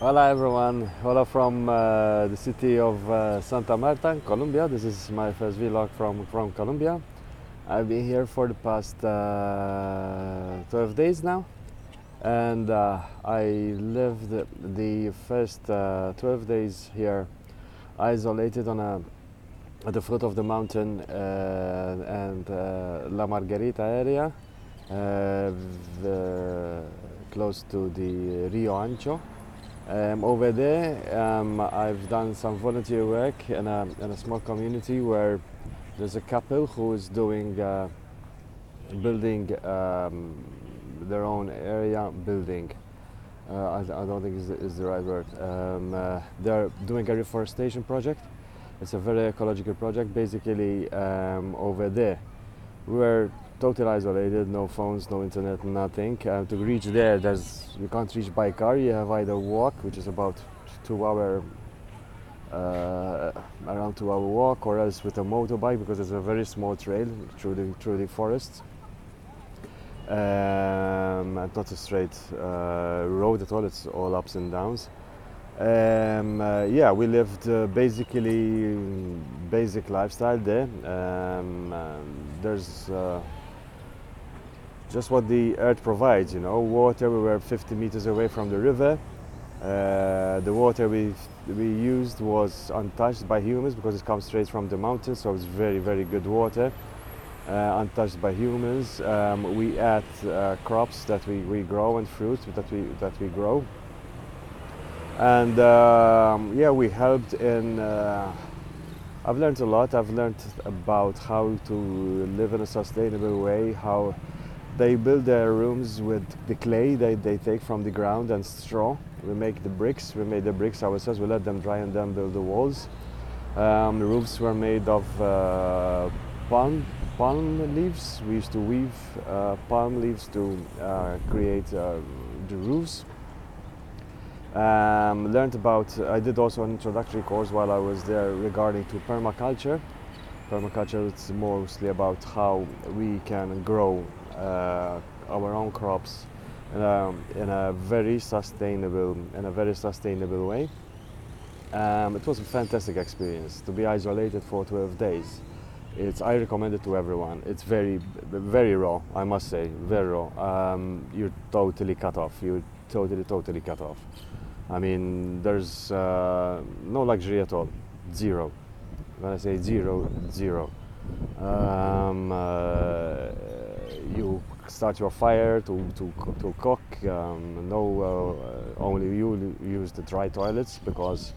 Hola everyone, hola from the city of Santa Marta, Colombia. This is my first vlog from Colombia. I've been here for the past 12 days now, and I lived the first 12 days here isolated at the foot of the mountain and La Margarita area, close to the Rio Ancho. Over there, I've done some volunteer work in a small community where there's a couple who is doing building their own area building. I don't think is the right word. They're doing a reforestation project. It's a very ecological project. Basically, over there, we're totally isolated, no phones, no internet, nothing. To reach there, you can't reach by car. You have either walk, which is about 2 hour, around 2 hour walk, or else with a motorbike because it's a very small trail through the forests. And not a straight road at all. It's all ups and downs. Yeah, we lived basically basic lifestyle there. There's just what the earth provides, water. We were 50 meters away from the river. The water we used was untouched by humans because it comes straight from the mountain, so it's very, very good water, untouched by humans. We add crops that we grow and fruits that we grow, and yeah, we helped in. I've learned a lot. I've learned about how to live in a sustainable way, how they build their rooms with the clay they take from the ground and straw. We make the bricks. We made the bricks ourselves. We let them dry and then build the walls. The roofs were made of palm leaves. We used to weave palm leaves to create the roofs. Learned about. I did also an introductory course while I was there regarding to permaculture. Permaculture is mostly about how we can grow our own crops in a very sustainable way. It was a fantastic experience to be isolated for 12 days. I recommend it to everyone. It's very raw, I must say, very raw. You're totally cut off. You're totally cut off. I mean, there's no luxury at all. Zero. When I say zero, zero. You start your fire to cook. Only you use the dry toilets because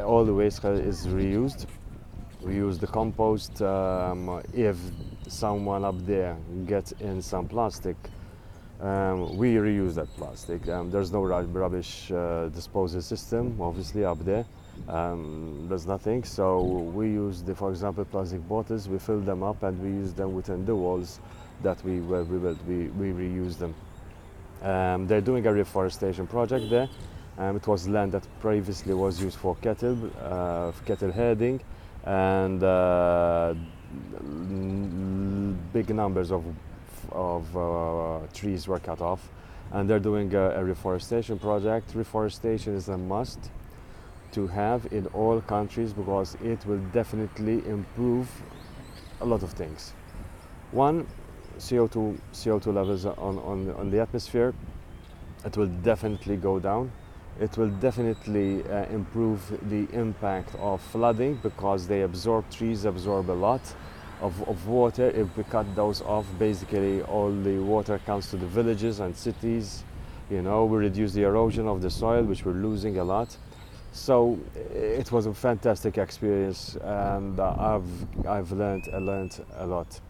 all the waste is reused. We use the compost. If someone up there gets in some plastic, we reuse that plastic. There's no rubbish disposal system, obviously, up there. There's nothing, so we use for example, plastic bottles. We fill them up and we use them within the walls that we built. We reuse them. They're doing a reforestation project there. It was land that previously was used for cattle herding, and big numbers of trees were cut off, and they're doing a reforestation project. Reforestation is a must to have in all countries because it will definitely improve a lot of things. One, CO2 levels on the atmosphere. It will definitely go down. It will definitely improve the impact of flooding because trees absorb a lot of water. If we cut those off, basically all the water comes to the villages and cities. We reduce the erosion of the soil, which we're losing a lot. So it was a fantastic experience, and I've learned a lot.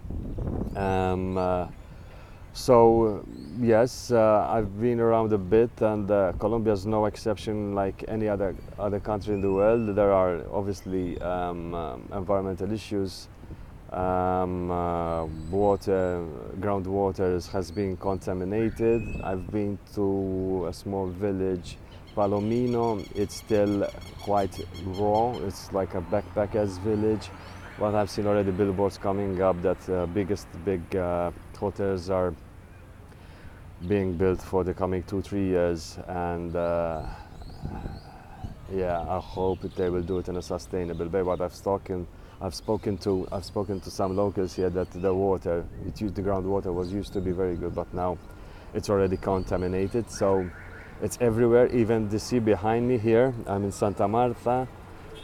So yes, I've been around a bit, and Colombia is no exception. Like any other country in the world, there are obviously environmental issues. Groundwater has been contaminated. I've been to a small village, Palomino. It's still quite raw. It's like a backpackers village. But I've seen already billboards coming up that big hotels are being built for the coming 2-3 years, and Yeah, I hope that they will do it in a sustainable way. But I've spoken to some locals here that the water, the groundwater was used to be very good, but now it's already contaminated. So it's everywhere. Even the sea behind me here, I'm in Santa Marta.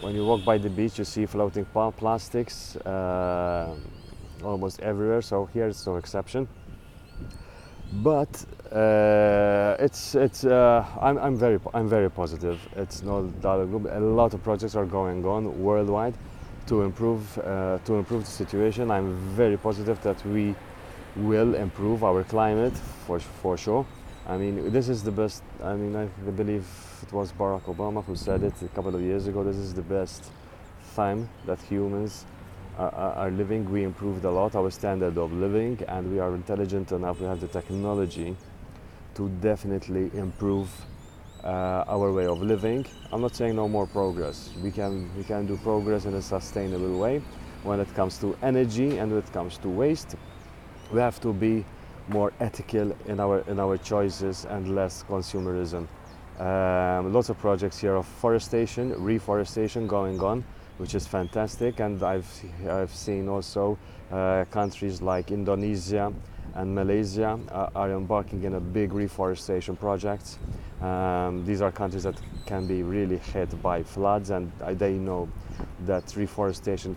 When you walk by the beach, you see floating plastics almost everywhere. So here it's no exception. But I'm very positive. It's not that a lot of projects are going on worldwide to improve the situation. I'm very positive that we will improve our climate for sure. I mean, this is the best. I mean, I believe it was Barack Obama who said it a couple of years ago. This is the best time that humans are living. We improved a lot our standard of living, and we are intelligent enough. We have the technology to definitely improve our way of living. I'm not saying no more progress. We can do progress in a sustainable way. When it comes to energy and when it comes to waste, we have to be more ethical in our choices and less consumerism. Lots of projects here of reforestation going on, which is fantastic. And I've seen also countries like Indonesia and Malaysia are embarking in a big reforestation projects. These are countries that can be really hit by floods, and they know that reforestation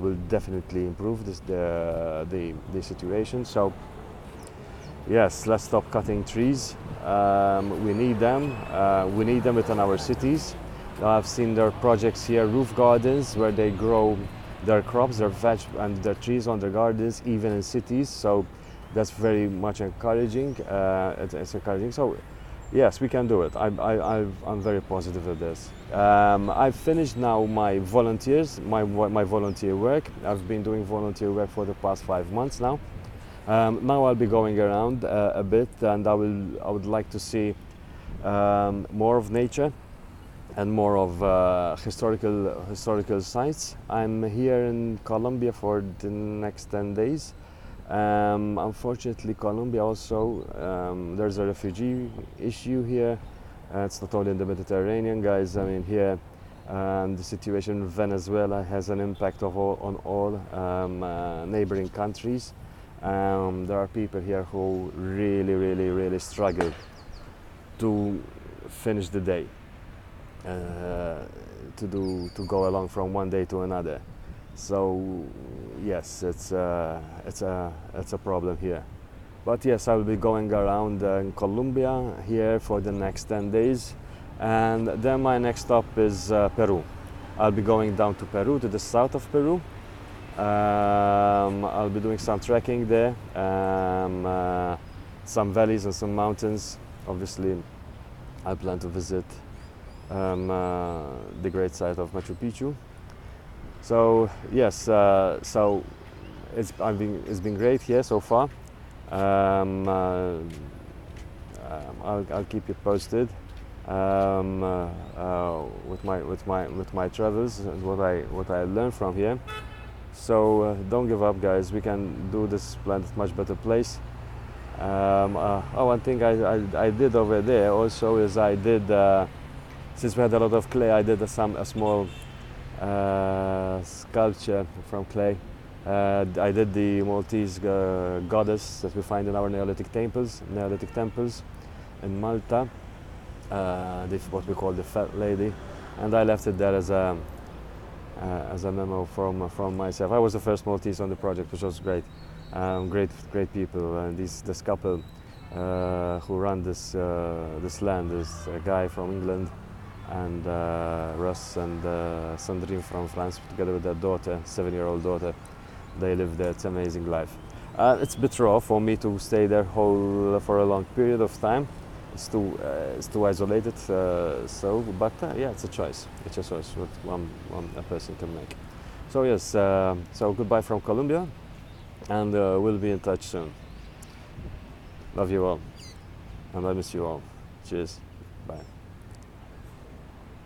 will definitely improve the situation. So yes, let's stop cutting trees. We need them. We need them within our cities. I've seen their projects here, roof gardens, where they grow their crops, their veg, and their trees on their gardens, even in cities. So that's very much encouraging. It's encouraging. So yes, we can do it. I'm very positive of this. I've finished now my volunteer work. I've been doing volunteer work for the past 5 months now. Now I'll be going around a bit, and I would like to see more of nature and more of historical sites. I'm here in Colombia for the next 10 days. Unfortunately, Colombia also, there's a refugee issue here. It's not only in the Mediterranean, guys. I mean, here the situation in Venezuela has an impact on all neighboring countries. There are people here who really struggle to finish the day, to go along from one day to another. So yes, it's a problem here. But yes, I will be going around in Colombia here for the next 10 days, and then my next stop is Peru. I'll be going down to Peru, to the south of Peru. I'll be doing some trekking there, some valleys and some mountains. Obviously, I plan to visit the great site of Machu Picchu. So yes, so it's been great here so far. I'll keep you posted with my travels and what I learned from here. So don't give up, guys. We can do this planet much better place. One thing I did over there also is I did, since we had a lot of clay, I did a small sculpture from clay. I did the Maltese goddess that we find in our Neolithic temples in Malta, what we call the Fat Lady, and I left it there as a memo from myself. I was the first Maltese on the project, which was great. Great people, and this couple who run this land is a guy from England, and Russ and Sandrine from France, together with their daughter, 7-year-old daughter. They live there. It's an amazing life. It's a bit raw for me to stay there for a long period of time. It's too isolated. But yeah, it's a choice. It's a choice what a person can make. So yes, so goodbye from Colombia, and we'll be in touch soon. Love you all, and I miss you all. Cheers. Bye.